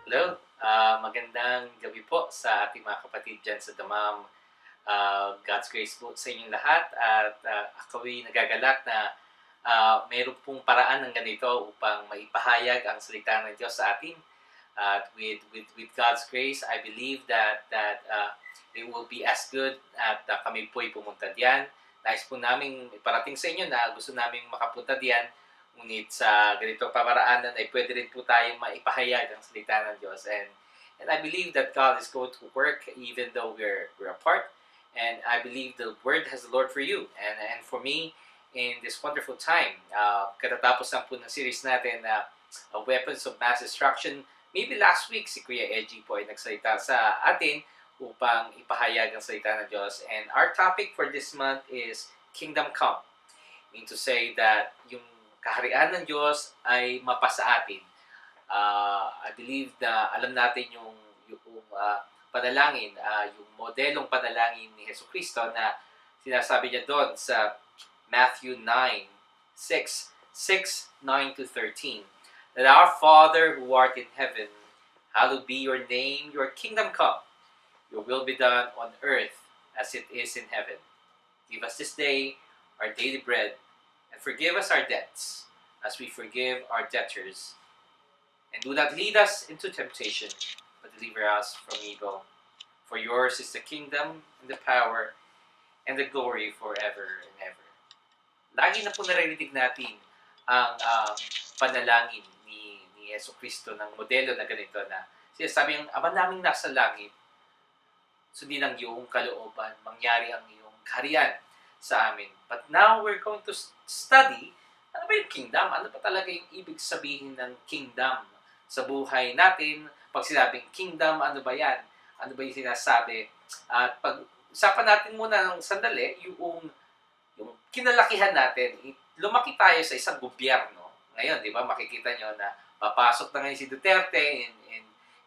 Hello, magandang gabi po sa ating mga kapatid dyan sa Damam. God's grace po sa inyong lahat at ako'y nagagalak na mayroon pong paraan ng ganito upang maipahayag ang salita ng Diyos sa atin. At with God's grace, I believe that it will be as good at kami po'y pumunta diyan. Nais po namin iparating sa inyo na gusto namin makapunta diyan. Ngunit sa ganitong pamaraanan ay pwede rin po tayong maipahayag ang salita ng Diyos. And I believe that God is going to work even though we're apart. And I believe the word has the Lord for you. And for me, in this wonderful time, katatapos lang po ng series natin na Weapons of Mass Destruction, maybe last week si Kuya Edgy po ay nagsalita sa atin upang ipahayag ang salita ng Diyos. And our topic for this month is Kingdom Come. Mean to say that yung kaharian ng Diyos ay mapasa atin. I believe na alam natin yung panalangin, yung modelong panalangin ni Jesucristo na sinasabi niya doon sa Matthew 9:9 to 13. That our Father who art in heaven, hallowed be your name, your kingdom come. Your will be done on earth as it is in heaven. Give us this day our daily bread, and forgive us our debts, as we forgive our debtors. And do not lead us into temptation, but deliver us from evil. For yours is the kingdom, and the power, and the glory forever and ever. Lagi na po naririnig natin ang panalangin ni Jesucristo ng modelo na ganito na sinasabi ang Ama naming nasa langit, sundin ang iyong kalooban, mangyari ang iyong kaharian sa amin. But now we're going to study, ano ba yung kingdom? Ano pa talaga yung ibig sabihin ng kingdom sa buhay natin? Pag sinabing kingdom, ano ba yan? Ano ba yung sinasabi? At pag-usapan natin muna ng sandali, yung kinalakihan natin. Lumaki tayo sa isang gobyerno. Ngayon, di ba, makikita nyo na papasok na ngayon si Duterte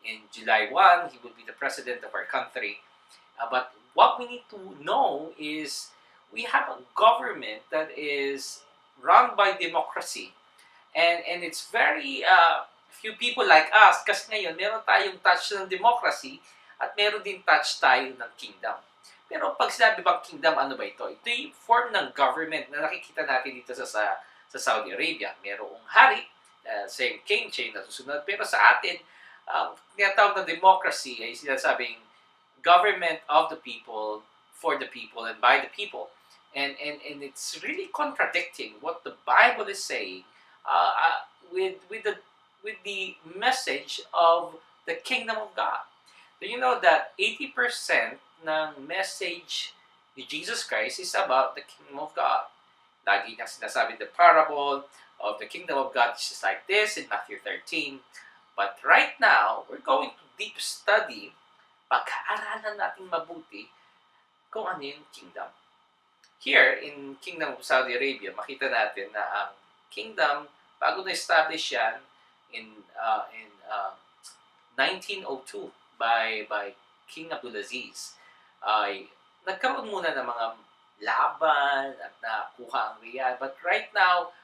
in July 1, he will be the president of our country. But what we need to know is we have a government that is run by democracy. And it's very few people like us kasi ngayon meron tayong touch ng democracy at meron din touch tayo ng kingdom. Pero pag sinabi bang kingdom, ano ba ito? Ito yung form ng government na nakikita natin dito sa Saudi Arabia. Merong hari, same king, siya yung nasusunod. Pero sa atin, tinatawag na democracy ay sinasabing government of the people, for the people, and by the people. And it's really contradicting what the Bible is saying with the message of the kingdom of God. Do you know that 80% ng message ni Jesus Christ is about the kingdom of God? Lagi niyang sinasabi the parable of the kingdom of God is just like this in Matthew 13. But right now, we're going to deep study, pag-aaralan natin mabuti kung ano yung kingdom. Here, in Kingdom of Saudi Arabia, makita natin na ang kingdom, bago na-establish yan in 1902 by King Abdulaziz, ay nagkaroon muna ng mga laban at nakuha ang Riyadh. But right now,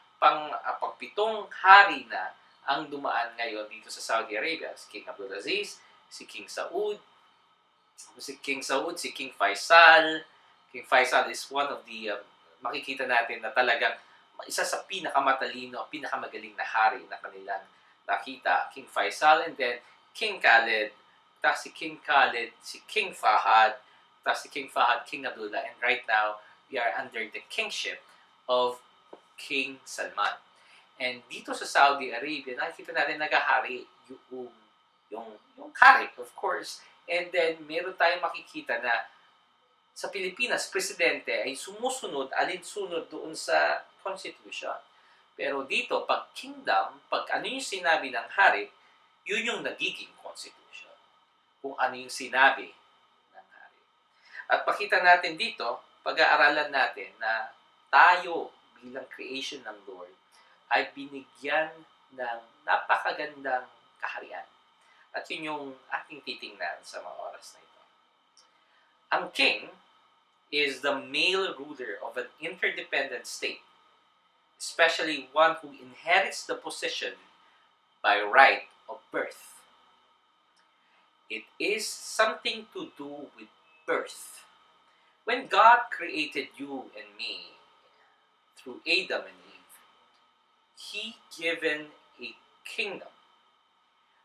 pagpitong hari na ang dumaan ngayon dito sa Saudi Arabia. Si King Abdulaziz, si King Saud, si King Faisal. King Faisal is one of the, makikita natin na talagang isa sa pinakamatalino, pinakamagaling na hari na kanilang nakita. King Faisal, and then King Khalid, tapos si King Khalid, si King Fahad, tapos si King Fahad, King Abdullah, and right now, we are under the kingship of King Salman. And dito sa Saudi Arabia, nakikita natin nagahari yung hari, of course. And then, meron tayong makikita na sa Pilipinas, presidente ay sumusunod, alinsunod doon sa Constitution. Pero dito, pag kingdom, pag ano yung sinabi ng hari, yun yung nagiging Constitution. Kung ano yung sinabi ng hari. At pakita natin dito, pag-aaralan natin na tayo bilang creation ng Lord ay binigyan ng napakagandang kaharian. At yun yung ating titingnan sa mga oras na ito. Ang king is the male ruler of an interdependent state, especially one who inherits the position by right of birth. It is something to do with birth. When God created you and me through Adam and Eve, He given a kingdom.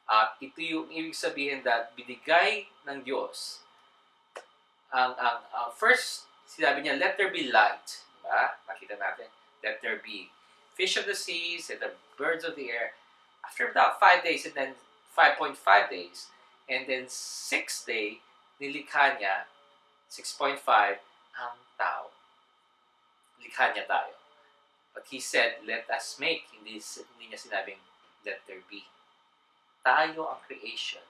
At ito yung ibig sabihin that binigay ng Diyos ang first, sinabi niya, let there be light. Diba? Nakita natin, let there be fish of the seas and the birds of the air. After about 5 days and then 5.5 days, and then 6th day, nilikha niya, 6.5, ang tao. Likha niya tayo. But He said, let us make. Hindi niya sinabing, let there be. Tayo ang creation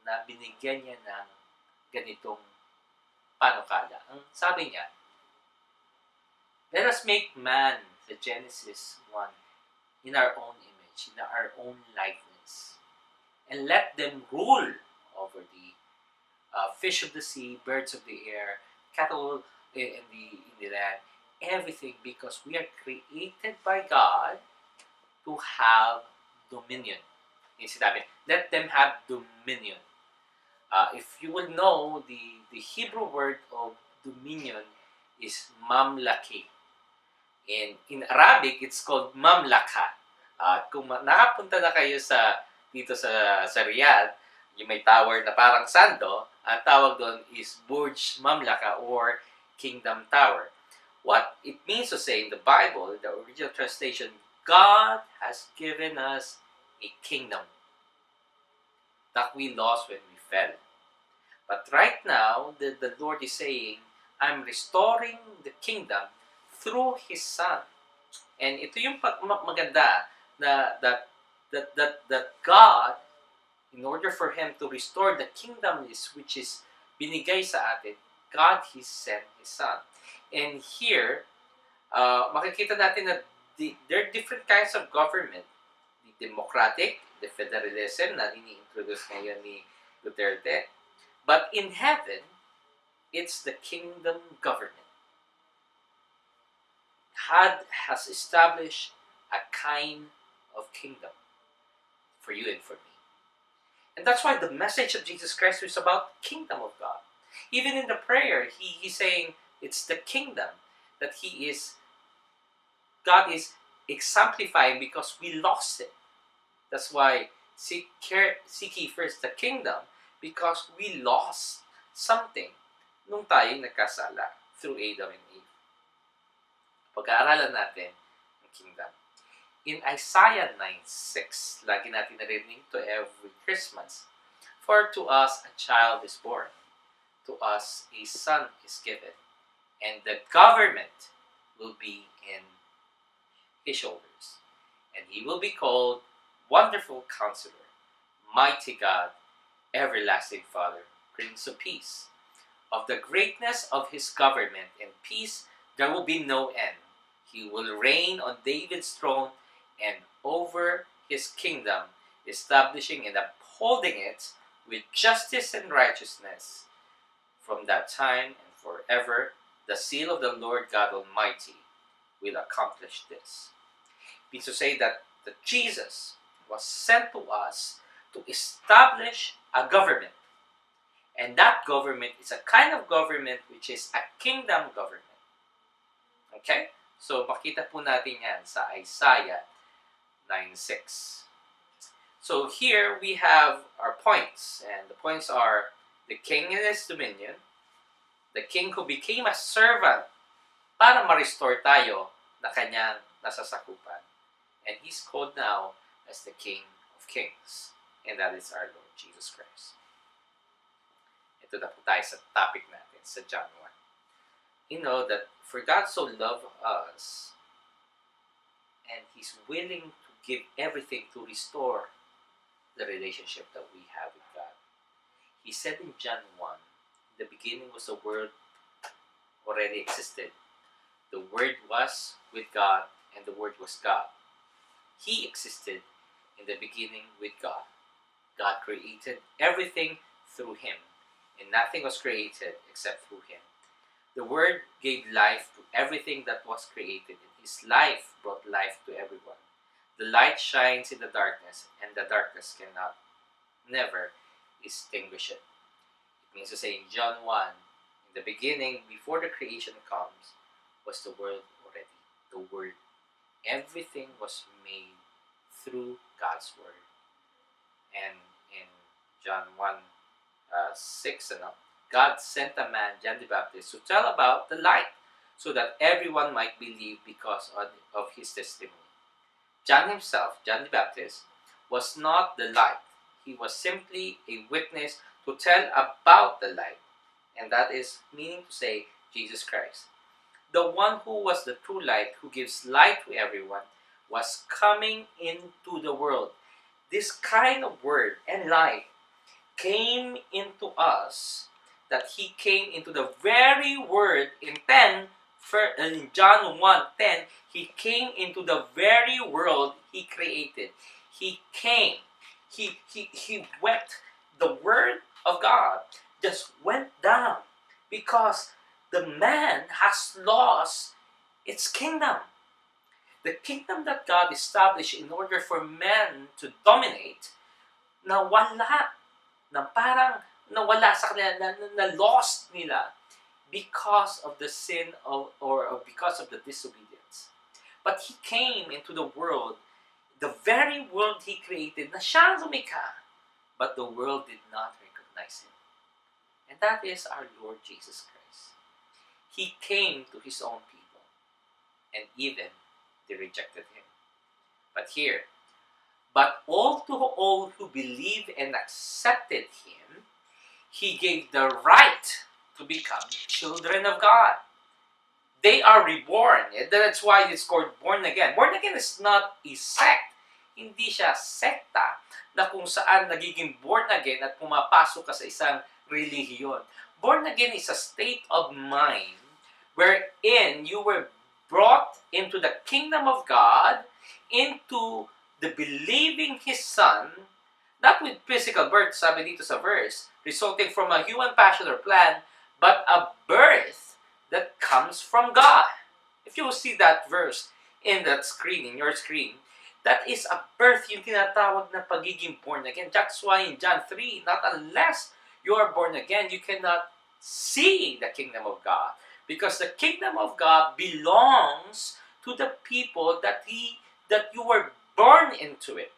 na binigyan niya ng ganitong panukala. Ang sabi niya, let us make man, sa Genesis 1, in our own image, in our own likeness. And let them rule over the fish of the sea, birds of the air, cattle in the land, everything, because we are created by God to have dominion. Yung sinabi, let them have dominion. If you will know, the Hebrew word of dominion is mamlaki. In Arabic, it's called mamlaka. Kung nakapunta na kayo dito sa Riyadh, yung may tower na parang sando, ang tawag doon is Burj Mamlaka or Kingdom Tower. What it means to say in the Bible, the original translation, God has given us a kingdom that we lost when we fell. But right now, the Lord is saying, I'm restoring the kingdom through His Son. And ito yung maganda na that God, in order for Him to restore the kingdom which is binigay sa atin, God, He sent His Son. And here, makikita natin na there are different kinds of government. The democratic, the federalism na ini-introduce ngayon ni Duterte. But in heaven, it's the kingdom government. God has established a kind of kingdom for you and for me. And that's why the message of Jesus Christ is about the kingdom of God. Even in the prayer, he's saying it's the kingdom that God is exemplifying because we lost it. That's why seek ye first the kingdom, because we lost something nung tayo nagkasala through Adam and Eve. Pag-aaralan natin ang kingdom. In Isaiah 9:6, lagi natin narinig to every Christmas, for to us a child is born, to us a son is given, and the government will be in His shoulders. And He will be called Wonderful Counselor, Mighty God, Everlasting Father, Prince of Peace. Of the greatness of His government and peace there will be no end. He will reign on David's throne and over His kingdom, establishing and upholding it with justice and righteousness from that time and forever. The seal of the Lord God Almighty will accomplish this. It means to say that Jesus was sent to us to establish a government. And that government is a kind of government which is a kingdom government. Okay? So, makita po natin yan sa Isaiah 9:6. So, here we have our points. And the points are the king and his dominion, the king who became a servant para ma-restore tayo na kanyang nasasakupan. And He's called now as the King of Kings. And that is our Lord Jesus Christ. Ito na po tayo sa topic natin sa John 1. You know that for God so loved us, and He's willing to give everything to restore the relationship that we have with God. He said in John 1, in the beginning was the Word, already existed. The Word was with God, and the Word was God. He existed in the beginning with God. God created everything through Him, and nothing was created except through Him. The Word gave life to everything that was created, and His life brought life to everyone. The light shines in the darkness, and the darkness cannot never extinguish it. It means to say in John 1, in the beginning, before the creation comes, was the world already. The Word. Everything was made through God's Word. And in John 1, 6, God sent a man, John the Baptist, to tell about the light so that everyone might believe because of his testimony. John himself, John the Baptist, was not the light. He was simply a witness to tell about the light. And that is meaning to say Jesus Christ. The one who was the true light, who gives light to everyone, was coming into the world. This kind of word and light came into us, that he came into the very word in John 1:10, he came into the very world he created. He came. He went. The word of God just went down because the man has lost its kingdom. The kingdom that God established in order for men to dominate, nawala. Na parang nawala sa kanila, na lost nila because of the sin or because of the disobedience. But he came into the world, the very world he created, na siya lumikha, but the world did not recognize him. And that is our Lord Jesus Christ. He came to his own people, and even they rejected him. But here, but all to all who believe and accepted him, he gave the right to become children of God. They are reborn. That's why it's called born again. Born again is not a sect. Hindi siya sekta na kung saan nagiging born again at pumapasok ka sa isang relihiyon. Born again is a state of mind wherein you were brought into the kingdom of God, into the believing His Son, not with physical birth, sabi dito sa verse, resulting from a human passion or plan, but a birth that comes from God. If you will see that verse in that screen, in your screen, that is a birth, yung tinatawag na pagiging born again. That's why in John 3, not unless you are born again, you cannot see the kingdom of God. Because the kingdom of God belongs to the people that you were born into it.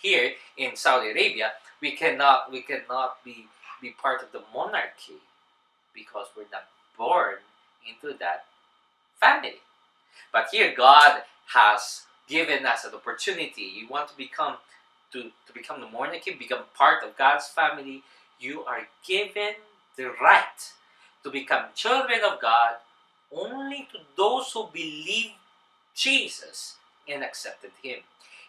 Here in Saudi Arabia, we cannot be part of the monarchy because we're not born into that family. But here God has given us an opportunity. You want to become the monarchy, become part of God's family. You are given the right to become children of God only to those who believe Jesus and accepted Him.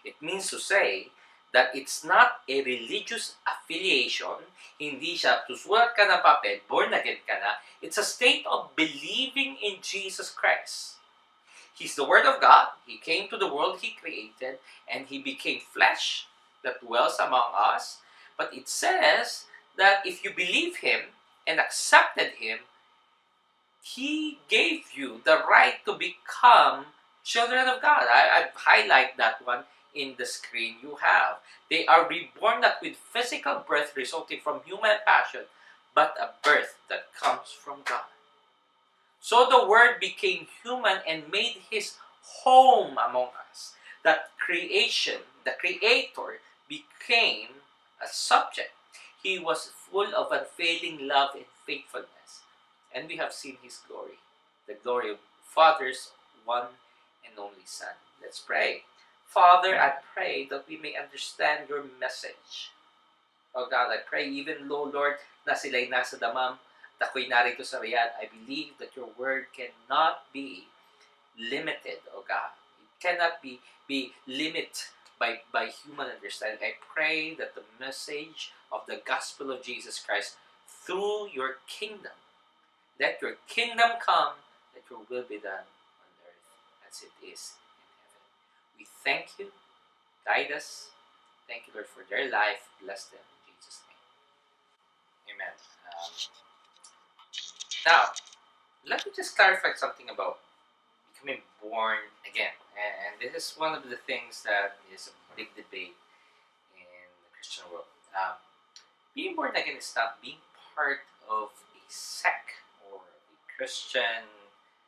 It means to say that it's not a religious affiliation. Hindi siya, susulat ka ng papel, born again ka na. It's a state of believing in Jesus Christ. He's the Word of God. He came to the world He created, and He became flesh that dwells among us. But it says that if you believe Him and accepted Him, He gave you the right to become children of God. I highlight that one in the screen you have. They are reborn not with physical birth resulting from human passion, but a birth that comes from God. So the Word became human and made His home among us. That creation, the Creator, became a subject. He was full of unfailing love and faithfulness. And we have seen His glory, the glory of Father's one and only Son. Let's pray. Father, I pray that we may understand Your message. Oh God, I pray even though, Lord, na sila'y nasa damam, at ako'y narito sa Riyadh, I believe that Your word cannot be limited, oh God. It cannot be limited by human understanding. I pray that the message of the gospel of Jesus Christ through Your kingdom, let Your kingdom come, that Your will be done on earth as it is in heaven. We thank You. Guide us. Thank You, Lord, for their life. Bless them in Jesus' name. Amen. Now, let me just clarify something about becoming born again. And this is one of the things that is a big debate in the Christian world. Being born again is not being part of a sect or a Christian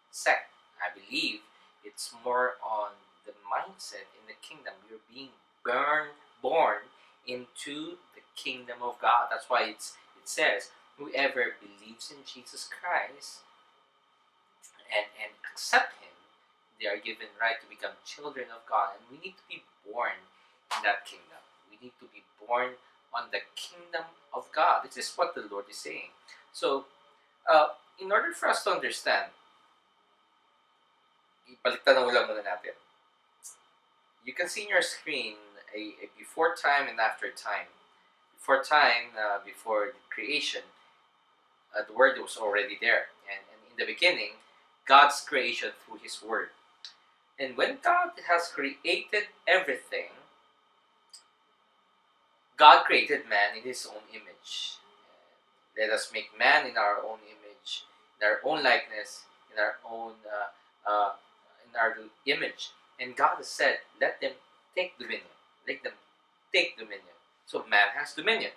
sect. I believe it's more on the mindset in the kingdom. You're being born into the kingdom of God. That's why it says, whoever believes in Jesus Christ and accept Him, they are given right to become children of God. And we need to be born in that kingdom. We need to be born on the kingdom of God. This is what the Lord is saying. So, in order for us to understand, ibaliktad na ulam muna natin. You can see in your screen a before time and after time. Before time, before creation, the Word was already there. And in the beginning, God's creation through His Word. And when God has created everything, God created man in His own image. Let us make man in our own image, in our own likeness, in our own in our image. And God has said, let them take dominion. Let them take dominion. So man has dominion.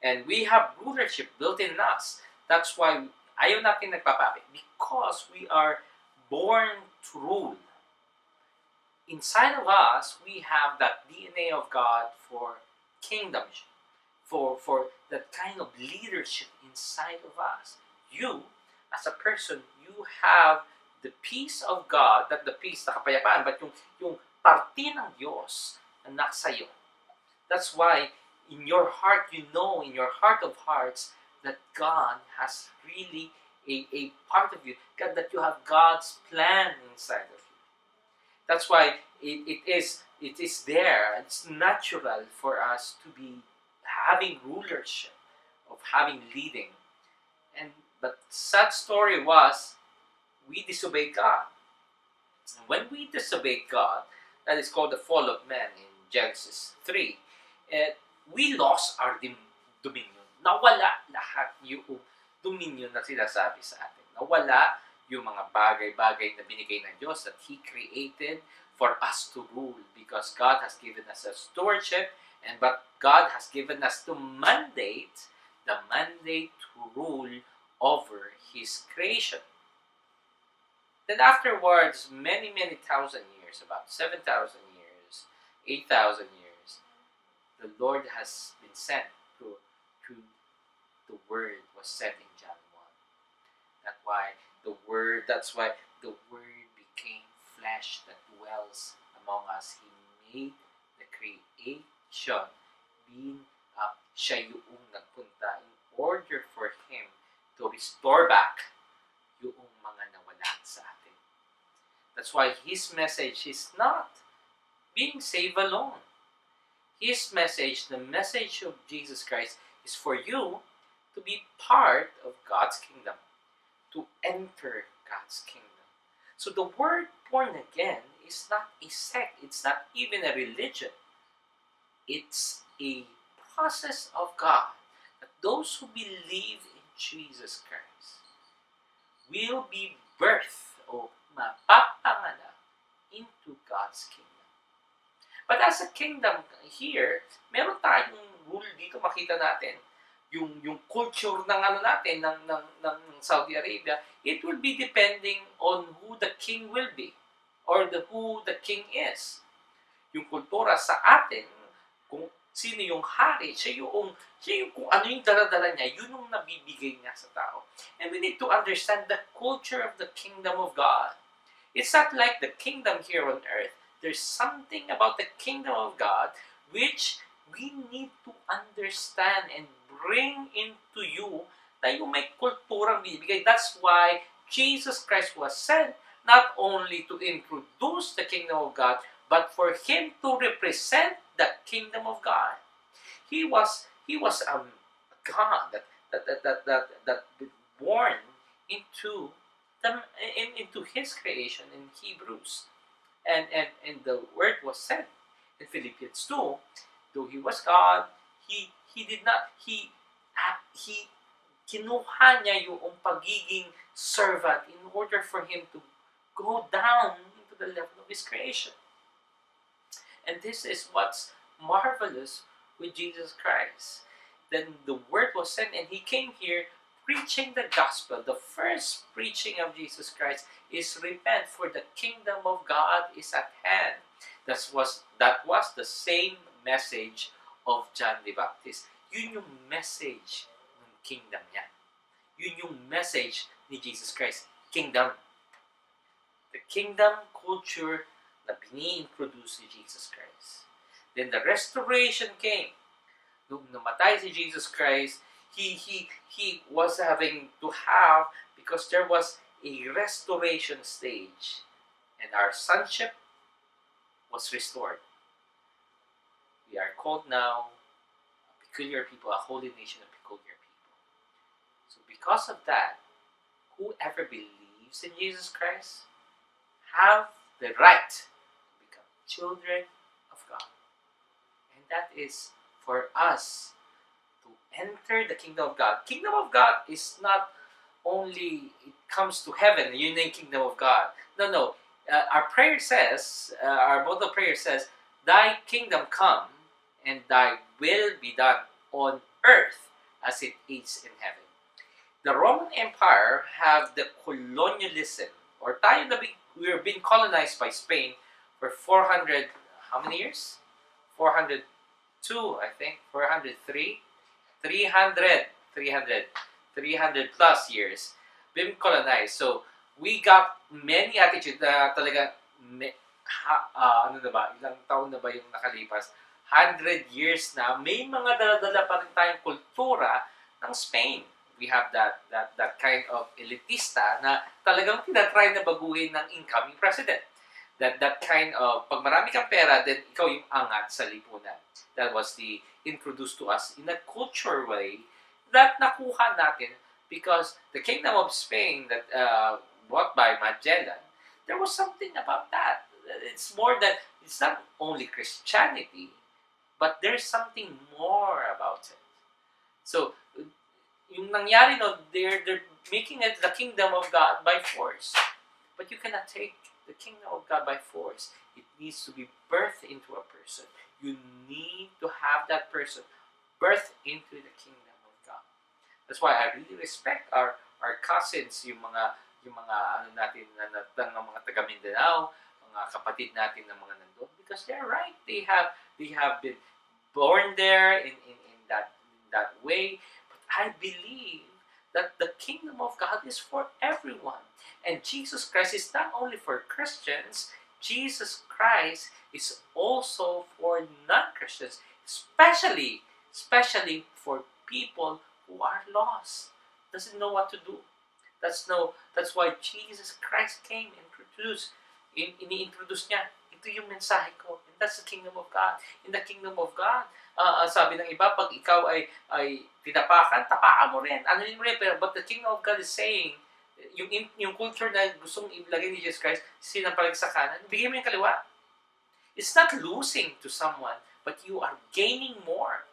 And we have rulership built in us. That's why ayaw natin nagpapakit. Because we are born to rule. Inside of us, we have that DNA of God for kingdomship, for that kind of leadership inside of us. You, as a person, you have the peace of God, not the peace na kapayapaan, but yung parte ng Diyos na nasa iyo. That's why in your heart, you know, in your heart of hearts, that God has really a part of you, that you have God's plan inside of you. That's why it is there. It's natural for us to be having rulership, of having leading. But sad story was, we disobeyed God. And when we disobeyed God, that is called the fall of man in Genesis 3, we lost our dominion. Nawala lahat yung dominion na sinasabi sa atin. Nawala yung mga bagay-bagay na binigay ng Diyos that He created for us to rule, because God has given us a stewardship, but God has given us the mandate to rule over His creation. Then afterwards, many thousand years, about 7,000 years, 8,000 years, the Lord has been sent to the Word was sent in John 1. That's why the Word became flesh that dwells among us. He made the creation, being siya yung nagpunta in order for Him to restore back yung mga nawala sa atin. That's why His message is not being saved alone. His message, the message of Jesus Christ, is for you to be part of God's kingdom, to enter God's kingdom. So the word born again is not a sect, it's not even a religion. It's a process of God, that those who believe in Jesus Christ will be birthed o mapapanganak into God's kingdom. But as a kingdom here, meron tayong rule dito, makita natin. Yung culture ng natin, ng Saudi Arabia, it will be depending on who the king will be, or who the king is. Yung kultura sa atin, kung sino yung hari, siya yung kung ano yung dala-dala niya, yun yung nabibigay niya sa tao. And we need to understand the culture of the kingdom of God. It's not like the kingdom here on earth. There's something about the kingdom of God which we need to understand and bring into you na yung may kulturang binibigay. That's why Jesus Christ was sent not only to introduce the kingdom of God, but for Him to represent the kingdom of God. He was a God that born into His creation in Hebrews. And the word was sent in Philippians 2. Though He was God, He kinuha niya yung pagiging servant in order for Him to go down into the level of His creation. And this is what's marvelous with Jesus Christ, then the word was sent, and he came here preaching the gospel. The first preaching of Jesus Christ is repent, for the kingdom of God is at hand. That was the same message of John the Baptist. Yun yung message ng kingdom niya. Yun yung message ni Jesus Christ. Kingdom. The kingdom culture na bini-introduce ni Jesus Christ. Then the restoration came. Nung namatay si Jesus Christ, he was having to have, because there was a restoration stage, and our sonship was restored. We are called now a peculiar people, a holy nation, a peculiar people. So because of that, whoever believes in Jesus Christ have the right to become children of God. And that is for us to enter the kingdom of God. Kingdom of God is not only it comes to heaven, you name kingdom of God. No. Our prayer says, our model prayer says, Thy kingdom come, and Thy will be done on earth as it is in heaven. The Roman Empire have the colonialism, or tayo na we are being colonized by Spain for 400, how many years? 402, I think. 403? 300 plus years being colonized. So, we got many attitudes na talaga, ano na ba, ilang taon na ba yung nakalipas? 100 years na, may mga dala-dala pa rin tayong kultura ng Spain. We have that kind of elitista na talagang tinatry na baguhin ng incoming president. That kind of, pag marami kang pera, then ikaw yung angat sa lipunan. That was introduced to us in a culture way that nakuha natin because the Kingdom of Spain that brought by Magellan, there was something about that. It's more that, it's not only Christianity, but there's something more about it. So, yung nangyari no, they're making it the kingdom of God by force. But you cannot take the kingdom of God by force. It needs to be birthed into a person. You need to have that person birthed into the kingdom of God. That's why I really respect our cousins, yung mga ano natin na mga taga Mindanao, mga kapatid natin na mga nandun, because they're right. They have been born there in that way. But I believe that the kingdom of God is for everyone. And Jesus Christ is not only for Christians, Jesus Christ is also for non-Christians, especially for people who are lost, doesn't know what to do. That's why Jesus Christ came and ini-introduce niya. Ito yung mensahe ko. And that's the kingdom of God. In the kingdom of God, sabi ng iba, pag ikaw ay tinapakan, tapakan mo rin. Ano yun rin? But the kingdom of God is saying, yung culture na gustong ilagay ni Jesus Christ, sinampalag sa kanan, bigyan mo yung kaliwa. It's not losing to someone, but you are gaining more.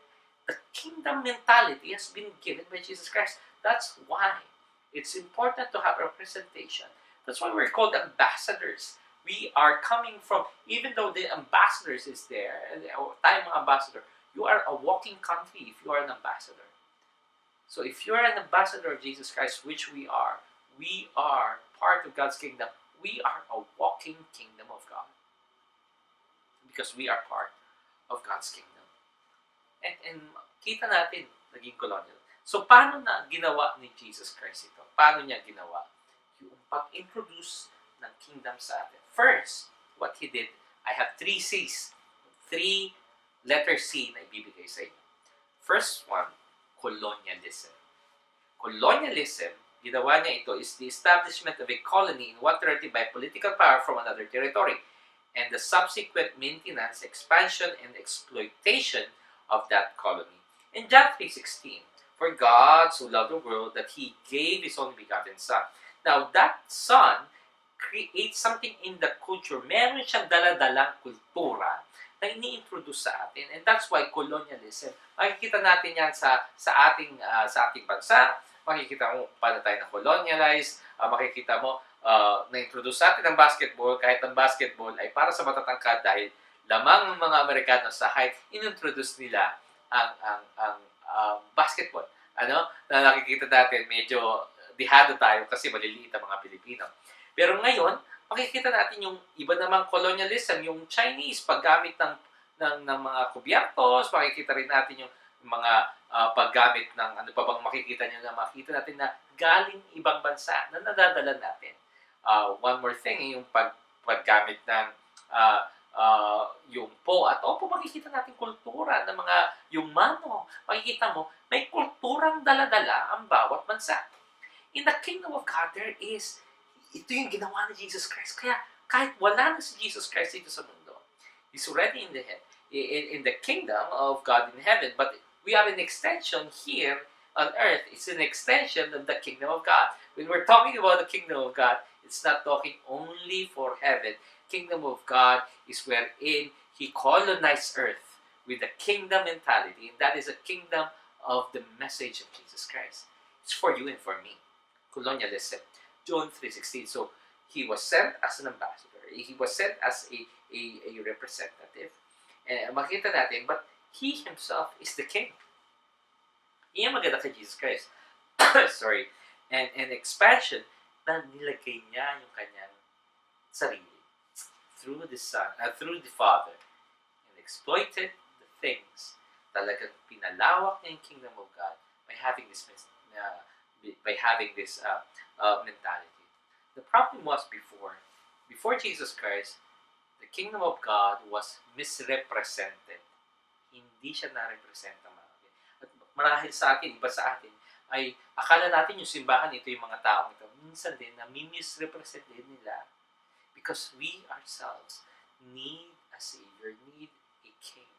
The kingdom mentality has been given by Jesus Christ. That's why it's important to have representation. That's why we're called ambassadors. We are coming from, even though the ambassadors is there, and tayo mga ambassador, you are a walking country if you are an ambassador. So if you are an ambassador of Jesus Christ, which we are part of God's kingdom. We are a walking kingdom of God. Because we are part of God's kingdom. And kita natin, naging colonial. So, paano na ginawa ni Jesus Christ ito? Paano niya ginawa? Yung pag-introduce ng kingdom sa atin. First, what He did, I have 3 C's. 3 letter C na ibibigay sa inyo. First one, colonialism. Colonialism, ginawa niya ito, is the establishment of a colony in one territory by political power from another territory, and the subsequent maintenance, expansion, and exploitation of that colony. In John 3:16, for God so loved the world that He gave His only begotten Son. Now, that Son creates something in the culture. Meron siyang dala-dalang kultura na ini-introduce sa atin. And that's why colonialism, makikita natin yan sa ating bansa. Makikita mo paano tayo na-colonialize. Makikita mo na-introduce sa atin ang basketball, kahit ang basketball ay para sa matatangkad dahil lamang ng mga Amerikano sa height, in-introduce nila ang basketball. Na nakikita natin, medyo dihado tayo kasi maliliit ang mga Pilipino. Pero ngayon, makikita natin yung iba namang colonialism, yung Chinese, paggamit ng mga kubyertos, makikita rin natin yung mga paggamit ng ano pa bang makikita nyo na makikita natin na galing ibang bansa na nadadala natin. One more thing, yung paggamit ng yung po at opo, makikita natin kultura ng mga yung mano. Makikita mo, may kulturang daladala ang bawat bansa. In the kingdom of God, ito yung ginawa ni Jesus Christ. Kaya kahit wala na si Jesus Christ dito sa mundo, He's already in the kingdom of God in heaven, but we are an extension here on earth. It's an extension of the kingdom of God. When we're talking about the kingdom of God, it's not talking only for heaven. Kingdom of God is wherein He colonized earth with the kingdom mentality, and that is a kingdom of the message of Jesus Christ. It's for you and for me. Colonialism. John 3:16. So, He was sent as an ambassador. He was sent as a representative. And makita natin, but He Himself is the King. Iyan maganda kay Jesus Christ. Sorry. And expansion, na nilagay niya yung kanyang sarili through the Son, through the Father, and exploited the things. Talagang pinalawak niya yung kingdom of God by having this mentality. The problem was before Jesus Christ, the kingdom of God was misrepresented. Hindi siya na-representa. At marahil sa atin, iba sa atin, ay akala natin yung simbahan, ito yung mga taong ito. Minsan din, nami-misrepresent din nila. Because we ourselves need a Savior, need a King.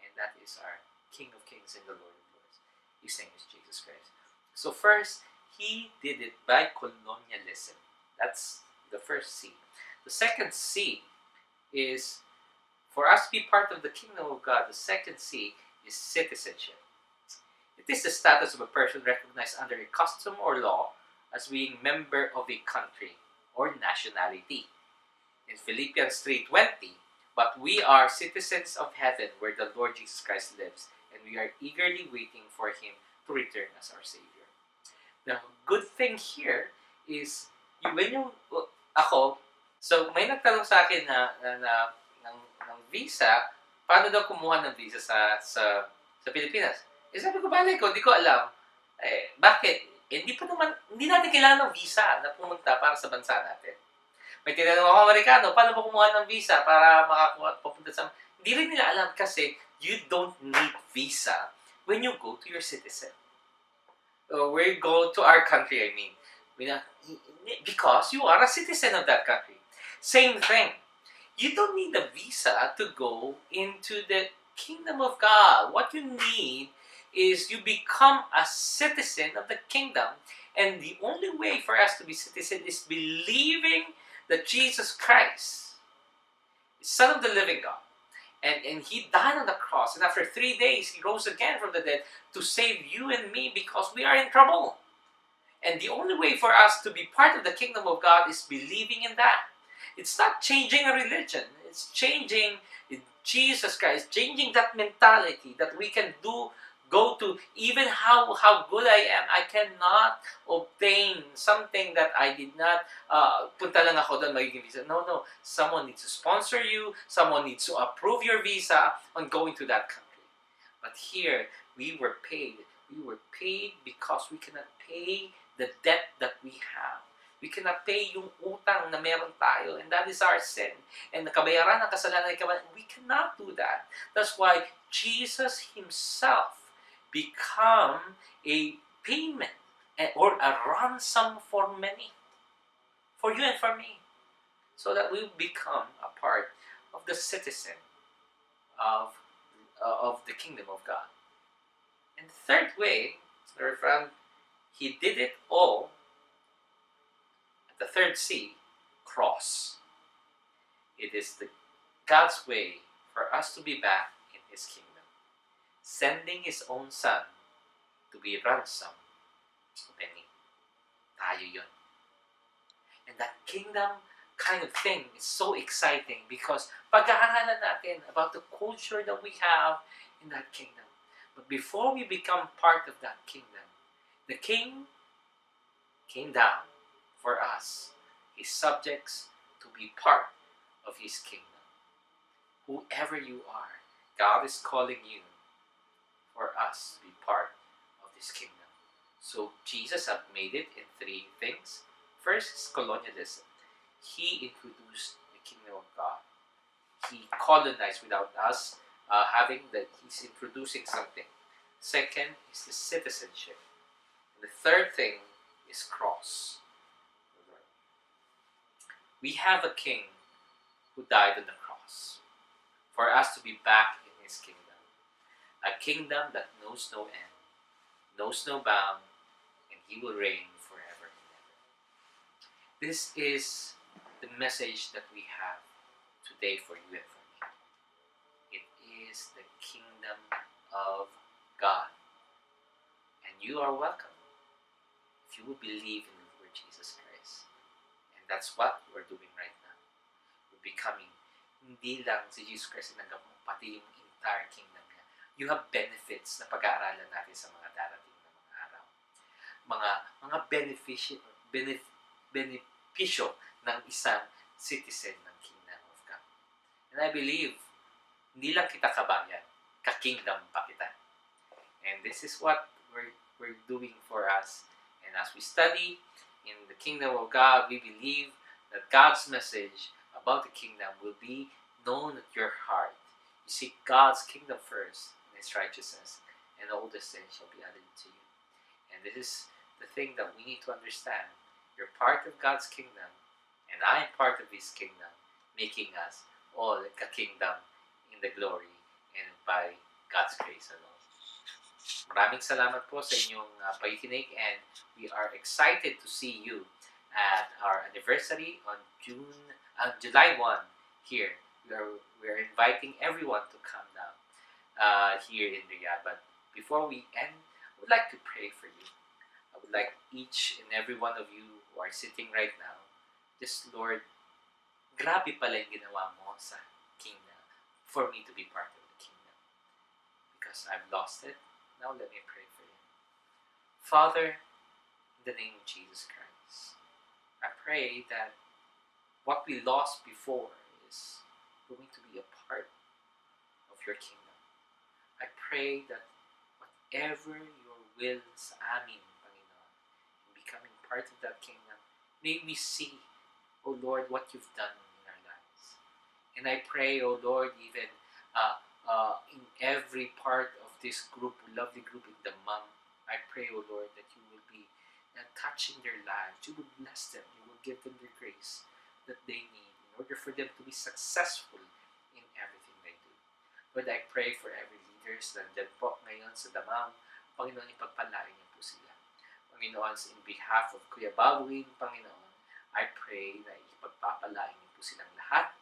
And that is our King of Kings and the Lord of Lords. His name is Jesus Christ. So first, He did it by colonialism. That's the first C. The second C is, for us to be part of the kingdom of God, the second C is citizenship. It is the status of a person recognized under a custom or law as being member of a country or nationality. In Philippians 3:20, but we are citizens of heaven where the Lord Jesus Christ lives, and we are eagerly waiting for Him to return as our Savior. The good thing here is, so may nagtanong sa akin ng visa, paano daw kumuha ng visa sa Pilipinas? Sabi ko, balay ko, hindi ko alam. Bakit? Hindi natin kailangan ng visa na pumunta para sa bansa natin. May tinanong ako Amerikano, paano ba kumuha ng visa para papunta sa... Hindi rin nila alam kasi you don't need visa when you go to your citizen. We go to our country, because you are a citizen of that country. Same thing. You don't need a visa to go into the kingdom of God. What you need is you become a citizen of the kingdom. And the only way for us to be citizen is believing that Jesus Christ is Son of the living God. And He died on the cross. And after 3 days, He rose again from the dead to save you and me because we are in trouble. And the only way for us to be part of the kingdom of God is believing in that. It's not changing a religion. It's changing Jesus Christ, changing that mentality that we can go to, even how good I am, I cannot obtain something that I did not, punta lang ako doon, magiging visa. No. Someone needs to sponsor you. Someone needs to approve your visa on going to that country. But here, we were paid. We were paid because we cannot pay the debt that we have. We cannot pay yung utang na meron tayo, and that is our sin. And nakabayaran ng kasalanan, we cannot do that. That's why Jesus Himself become a payment or a ransom for many, for you and for me, so that we become a part of the citizen of the kingdom of God. And the third way, friend, He did it all. The third C, cross. It is God's way for us to be back in His kingdom, sending His own Son to be ransom of many. Tayo yun. And that kingdom kind of thing is so exciting because pag-aaralan natin about the culture that we have in that kingdom, But before we become part of that kingdom, the king came down for us, his subjects, to be part of his kingdom. Whoever you are, God is calling you for us to be part of this kingdom. So Jesus had made it in three things. First is colonialism. He introduced the kingdom of God. He colonized without us having that he's introducing something. Second is the citizenship. And the third thing is cross. We have a king who died on the cross for us to be back in his kingdom. A kingdom that knows no end, knows no bound, and he will reign forever and ever. This is the message that we have today for you and for me. It is the kingdom of God. And you are welcome if you will believe in the Lord Jesus Christ. And that's what we're doing right now. We're becoming, hindi lang si Jesus Christ tinanggap mo, pati yung entire kingdom niya. You have benefits na pag-aaralan natin sa mga darating na mga araw. Mga benepisyo ng isang citizen ng kingdom of God. And I believe, hindi lang kita kabayan, ka-kingdom pa kita. And this is what we're doing for us. And as we study in the kingdom of God, we believe that God's message about the kingdom will be known at your heart. You seek God's kingdom first and his righteousness, and all these things shall be added to you. And this is the thing that we need to understand. You're part of God's kingdom, and I am part of his kingdom, making us all a kingdom in the glory and by God's grace alone. Maraming salamat po sa inyong pakikinig, and we are excited to see you at our anniversary on July 1 here. We are inviting everyone to come down here in Riyadh. But before we end, I would like to pray for you. I would like each and every one of you who are sitting right now, just Lord, grabe pala yung ginawa mo sa kingdom for me to be part of the kingdom. Because I've lost it. Now let me pray for you. Father, in the name of Jesus Christ, I pray that what we lost before is going to be a part of your kingdom. I pray that whatever your will sa amin, Panginoon, in becoming part of that kingdom, may we see, O Lord, what you've done in our lives. And I pray, O Lord, even in every part of this group, lovely group in the Mom, I pray, O Lord, that you will be touching their lives. You will bless them. You will give them the grace that they need in order for them to be successful in everything they do. Lord, I pray for every leaders na dyan po ngayon sa Damam. Panginoon, ipagpalain niyo po sila. Panginoon, in behalf of Kuya Baldwin, Panginoon, I pray na ipagpapalain niyo po silang lahat.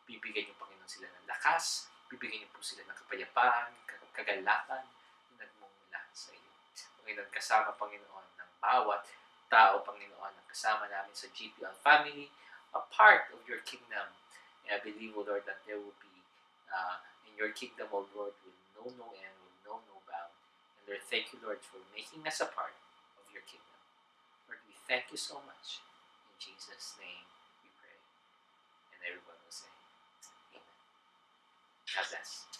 Bibigyan niyo, Panginoon, sila ng lakas. Bibigyan niyo po sila ng kapayapaan, kagalakan na nagmumula sa iyo. Panginoon, kasama, Panginoon, ng bawat tao, Panginoon, na kasama namin sa GPL family, a part of your kingdom. And I believe, O Lord, that there will be, in your kingdom, O Lord, will know no end, will know no bound. And Lord, thank you, Lord, for making us a part of your kingdom. Lord, we thank you so much. In Jesus' name we pray. And everyone will say, Amen. God bless.